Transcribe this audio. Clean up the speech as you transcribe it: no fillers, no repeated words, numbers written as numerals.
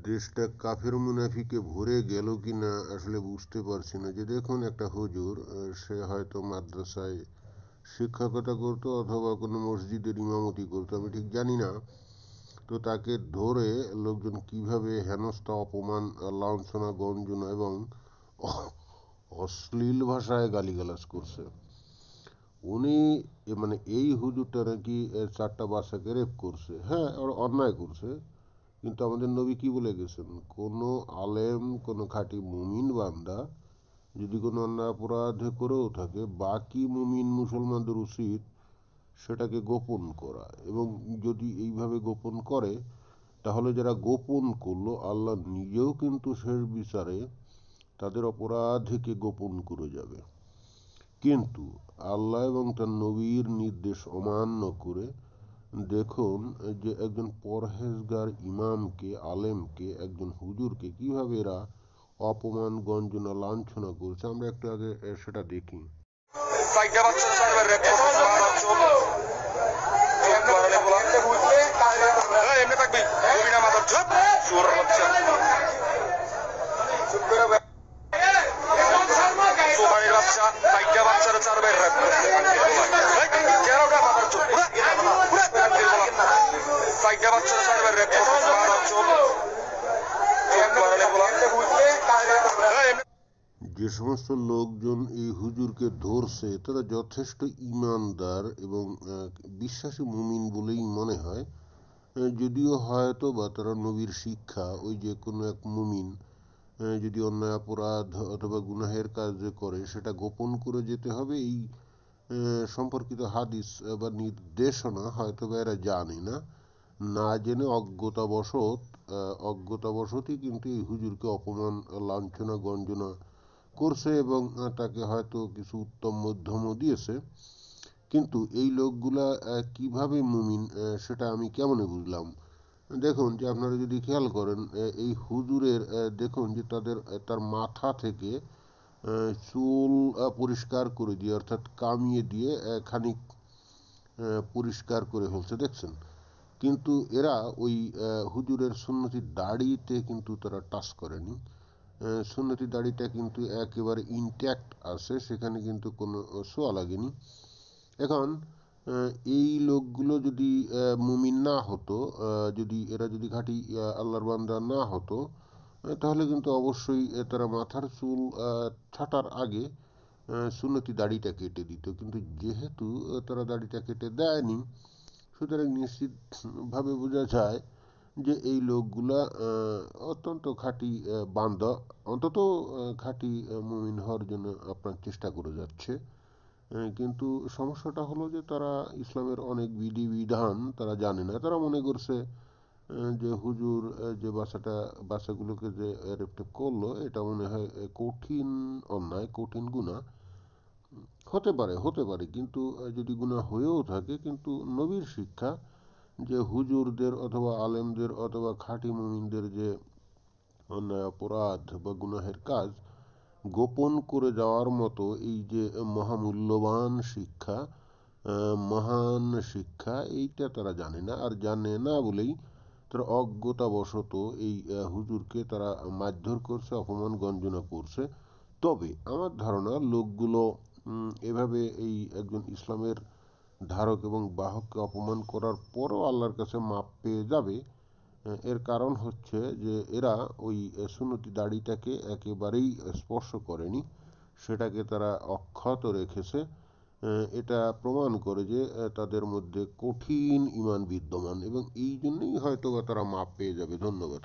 দেশটা কাফের মুনাফিকে ভরে গেল কিনা আসলে বুঝতে পারছি না। যে দেখুন, একটা হুজুর, সে হয়তো মাদ্রাসায় শিক্ষকতা করতো অথবা কোনো মসজিদের ইমামতি করতো, আমি ঠিক জানি না। তো তাকে ধরে লোকজন কিভাবে হেনস্থা, অপমান, লাঞ্ছনা, গঞ্জনা এবং অশ্লীল ভাষায় গালিগালাজ করছে। উনি মানে এই হুজুরটা নাকি 4টা বাচ্চাকে রেপ করছে। হ্যাঁ, ওরা অন্যায় করছে, কিন্তু আমাদের নবী কি বলে গেছেন? কোনো আলেম, কোনো খাঁটি মুমিন বান্দা যদি কোনো অন্যায় অপরাধ করেও থাকে, বাকি মুমিন মুসলমানদের উচিত সেটাকে গোপন করা। এবং যদি এইভাবে গোপন করে, তাহলে যারা গোপন করলো, আল্লাহ নিজেও কিন্তু শেষ বিচারে তাদের অপরাধকে গোপন করে যাবে। কিন্তু আল্লাহ এবং তার নবীর নির্দেশ অমান্য করে দেখুন যে একজন পরহেজগার ইমামকে, আলেমকে, একজন হুজুরকে কিভাবে এরা অপমান, গঞ্জনা, লাঞ্ছনা করছে। আমরা একটু আগে সেটা দেখি। যে সমস্ত লোকজন এই হুজুরকে ধরছে তারা যথেষ্ট ইমানদার এবং বিশ্বাসী মুমিন বলেই মনে হয়। যদিও হয়তো বা তারা নবীর শিক্ষা, ওই যে কোনো এক মুমিন যদি অন্যায় অপরাধ অথবা গুনাহের কাজ করে সেটা গোপন করে যেতে হবে, এই সম্পর্কিত হাদিস বা নির্দেশনা হয়তো বা এরা জানে না। না জেনে অজ্ঞতাবশতই কিন্তু এই হুজুরকে অপমান, লাঞ্ছনা, গঞ্জনা করছে এবং তাকে হয়তো কিছু উত্তম মধ্যমও দিয়েছে। কিন্তু এই লোকগুলা কিভাবে মুমিন, সেটা আমি কেমনে বুঝলাম? দেখুন যে আপনারা যদি খেয়াল করেন, এই হুজুরের দেখুন যে তার মাথা থেকে চুল পরিষ্কার করে দিয়ে, অর্থাৎ কামিয়ে দিয়ে খানিক পরিষ্কার করে ফেলছে, দেখছেন? কিন্তু এরা ওই হুজুরের সুন্নতি দাড়িতে কিন্তু তারা টাচ করেনি। সুন্নতি দাড়িটা কিন্তু একেবারে ইনট্যাক্ট আছে, সেখানে কিন্তু কোনো ছোঁয়া লাগেনি। এখন এই লোকগুলো যদি মুমিন না হতো, যদি এরা যদি খাঁটি আল্লাহর বান্দা না হতো, তাহলে কিন্তু অবশ্যই তারা মাথার চুল ছাঁটার আগে সুন্নতি দাড়িটা কেটে দিত। কিন্তু যেহেতু তারা দাড়িটা কেটে দেয়নি, সুতরাং নিশ্চিতভাবে বোঝা যায় যে এই লোকগুলা অত্যন্ত খাঁটি বান্দা, অন্তত খাঁটি মুমিন হওয়ার জন্য আপনার চেষ্টা করে যাচ্ছে। কিন্তু সমস্যাটা হলো যে তারা ইসলামের অনেক বিধিবিধান তারা জানে না। তারা মনে করছে যে হুজুর যে বাচ্চাগুলোকে যে রেপটেপ করলো, এটা মনে হয় কঠিন অন্যায়, কঠিন গুনাহ। হতে পারে, কিন্তু যদি গুনাহ হয়েও থাকে, কিন্তু নবীর শিক্ষা যে হুজুরদের অথবা আলেমদের অথবা খাঁটি মুমিনদের যে অন্যায় অপরাধ বা গুনাহের কাজ গোপন করে যাওয়ার মতো এই যে মহামূল্যবান শিক্ষা, মহান শিক্ষা, এইটা তারা জানে না। আর জানে না বলেই তারা অজ্ঞতাবশত এই হুজুরকে তারা মারধর করছে, অপমান, গঞ্জনা করছে। তবে আমার ধারণা লোকগুলো এভাবে এই একজন ইসলামের ধারক এবং বাহককে অপমান করার পরও আল্লাহর কাছে মাপ পেয়ে যাবে। এর কারণ হচ্ছে যে এরা ওই সুন্নতি দাড়িটাকে একেবারেই স্পর্শ করেনি, সেটাকে তারা অক্ষত রেখেছে। এটা প্রমাণ করে যে তাদের মধ্যে কঠিন ঈমান বিদ্যমান, এবং এই জন্যই হয়তো বা তারা মাপ পেয়ে যাবে। ধন্যবাদ।